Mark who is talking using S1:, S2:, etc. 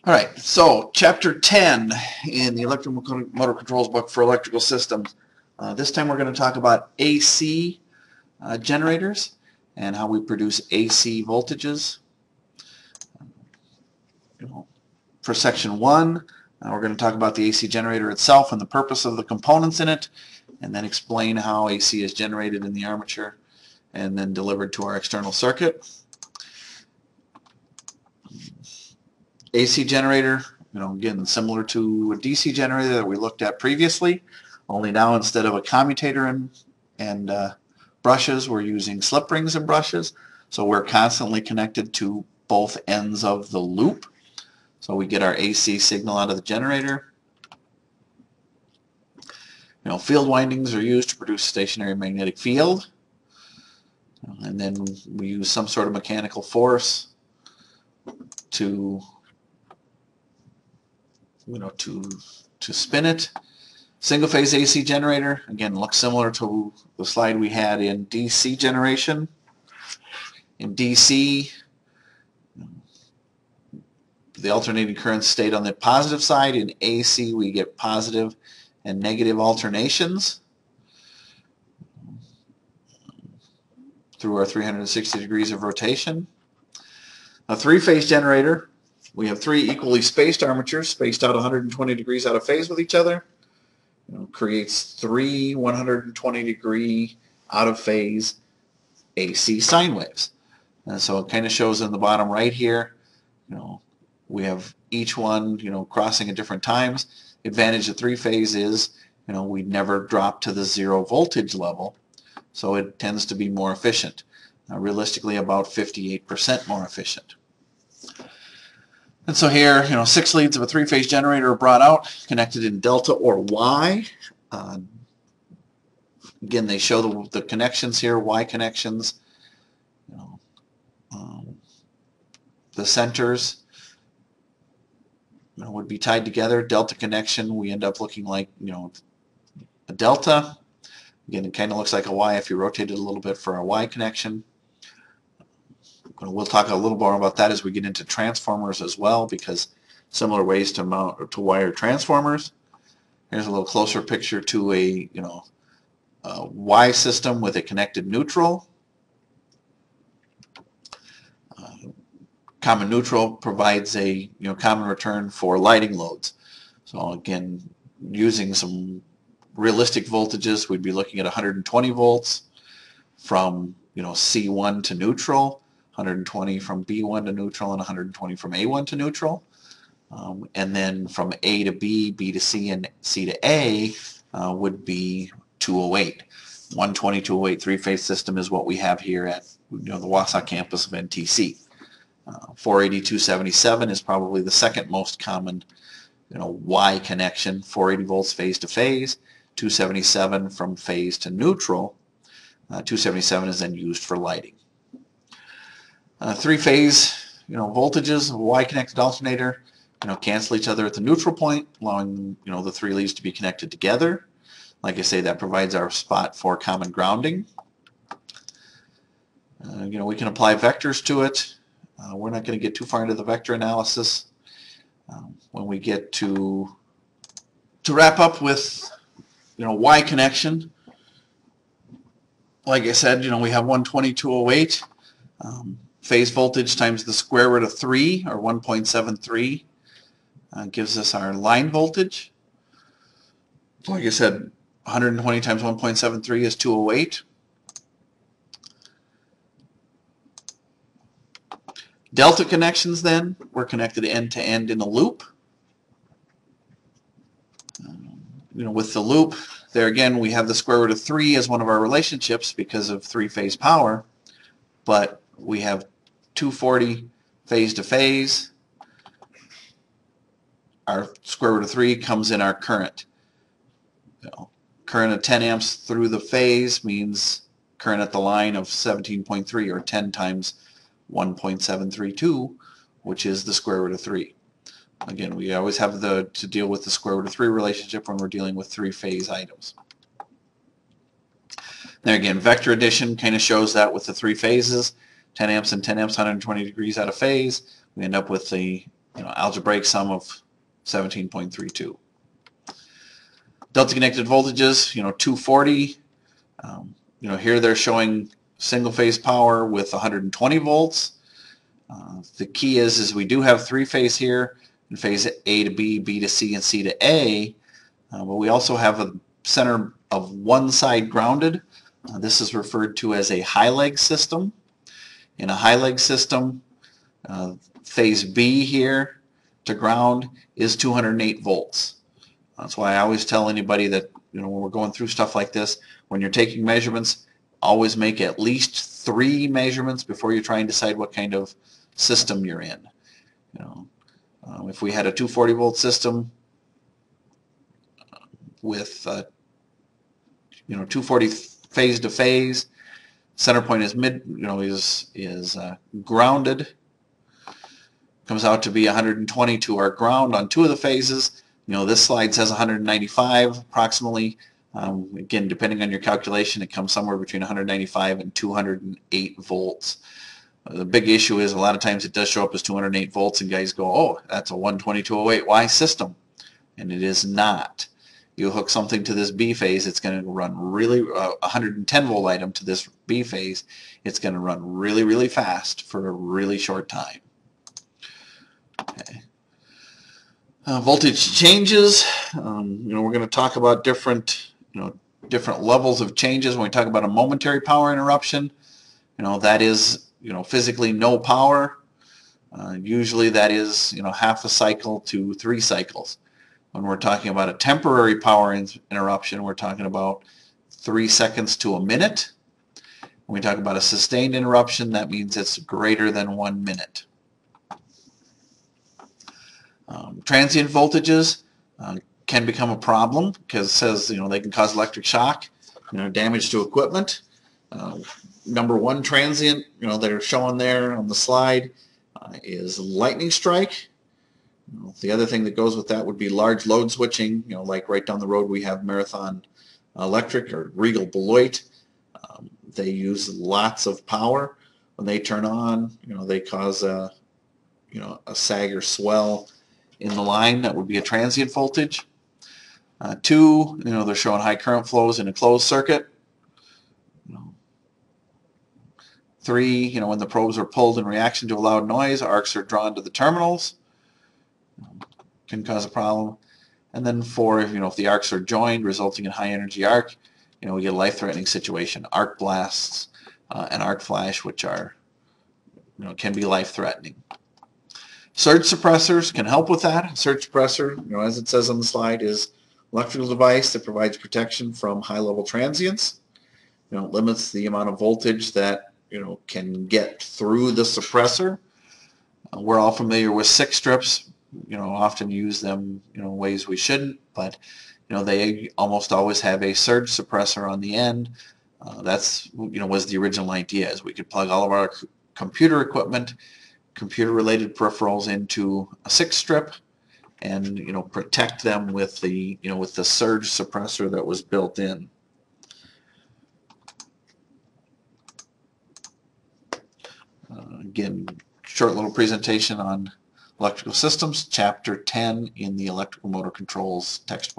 S1: All right, so chapter 10 in the electromotor controls book for electrical systems. This time we're going to talk about AC generators and how we produce AC voltages. For section 1, we're going to talk about the AC generator itself and the purpose of the components in it, and then explain how AC is generated in the armature and then delivered to our external circuit. AC generator, again, similar to a DC generator that we looked at previously, only now instead of a commutator and brushes, we're using slip rings and brushes. So we're constantly connected to both ends of the loop. So we get our AC signal out of the generator. Field windings are used to produce stationary magnetic field. And then we use some sort of mechanical force to spin it. Single phase AC generator, again, looks similar to the slide we had in DC generation. In DC, the alternating currents stayed on the positive side. In AC, we get positive and negative alternations through our 360 degrees of rotation. A three-phase generator, we have three equally spaced armatures, spaced out 120 degrees out of phase with each other. Creates three 120-degree out of phase AC sine waves. And so it kind of shows in the bottom right here. We have each one, crossing at different times. Advantage of three-phase is, we never drop to the zero voltage level, so it tends to be more efficient. Realistically, about 58% more efficient. And so here, 6 leads of a three-phase generator are brought out, connected in delta or Y. Again, they show the connections here, Y connections. The centers would be tied together. Delta connection, we end up looking like a delta. Again, it kind of looks like a Y if you rotate it a little bit for a Y connection. We'll talk a little more about that as we get into transformers as well, because similar ways to wire transformers. Here's a little closer picture to a Y system with a connected neutral. Common neutral provides a common return for lighting loads. So again, using some realistic voltages, we'd be looking at 120 volts from C1 to neutral. 120 from B1 to neutral, and 120 from A1 to neutral. And then from A to B, B to C, and C to A would be 208. 120, 208 three-phase system is what we have here at the Wausau campus of NTC. 480, 277 is probably the second most common Y connection. 480 volts phase to phase, 277 from phase to neutral. 277 is then used for lighting. Three-phase, voltages, Y-connected alternator, cancel each other at the neutral point, allowing, the three leads to be connected together. Like I say, that provides our spot for common grounding. We can apply vectors to it. We're not going to get too far into the vector analysis. When we get to wrap up with, Y connection, like I said, we have 120, 208. Phase voltage times the square root of 3, or 1.73, gives us our line voltage. So like I said, 120 times 1.73 is 208. Delta connections then, we're connected end to end in a loop. With the loop, there again we have the square root of 3 as one of our relationships because of three-phase power, but we have 240 phase to phase. Our square root of 3 comes in our current. Current of 10 amps through the phase means current at the line of 17.3, or 10 times 1.732, which is the square root of 3. Again, we always have to deal with the square root of 3 relationship when we're dealing with three-phase items. There again, vector addition kind of shows that with the three phases. 10 amps and 10 amps, 120 degrees out of phase. We end up with the algebraic sum of 17.32. Delta connected voltages, 240. Here they're showing single phase power with 120 volts. The key is we do have three phase here, in phase A to B, B to C, and C to A, but we also have a center of one side grounded. This is referred to as a high leg system. In a high leg system, phase B here to ground is 208 volts. That's why I always tell anybody that when we're going through stuff like this, when you're taking measurements, always make at least 3 measurements before you try and decide what kind of system you're in. If we had a 240 volt system with 240 phase to phase, center point is grounded, comes out to be 120 to our ground on 2 of the phases. This slide says 195 approximately. Again, depending on your calculation, it comes somewhere between 195 and 208 volts. The big issue is a lot of times it does show up as 208 volts and guys go, oh, that's a 12208Y system. And it is not. You hook something to this B phase, it's going to run really, 110 volt item to this B phase, it's going to run really, really fast for a really short time. Okay. Voltage changes. We're going to talk about different levels of changes when we talk about a momentary power interruption. That is, physically no power. Usually that is, half a cycle to 3 cycles. When we're talking about a temporary power interruption, we're talking about 3 seconds to a minute. When we talk about a sustained interruption, that means it's greater than 1 minute. Transient voltages can become a problem because it says they can cause electric shock, damage to equipment. Number 1 transient that are shown there on the slide is lightning strike. The other thing that goes with that would be large load switching. Like right down the road we have Marathon Electric or Regal Beloit. They use lots of power. When they turn on, they cause a sag or swell in the line. That would be a transient voltage. 2, they're showing high current flows in a closed circuit. 3, when the probes are pulled in reaction to a loud noise, arcs are drawn to the terminals. Can cause a problem. And then 4, if the arcs are joined, resulting in high energy arc, we get a life-threatening situation. Arc blasts and arc flash, which are, can be life-threatening. Surge suppressors can help with that. A surge suppressor, as it says on the slide, is an electrical device that provides protection from high-level transients. It limits the amount of voltage that can get through the suppressor. We're all familiar with 6 strips. Often use them in ways we shouldn't, but they almost always have a surge suppressor on the end. That's was the original idea, is we could plug all of our computer equipment, computer-related peripherals into a 6 strip, and protect them with the with the surge suppressor that was built in. Again, short little presentation on electrical systems, chapter 10 in the electrical motor controls textbook.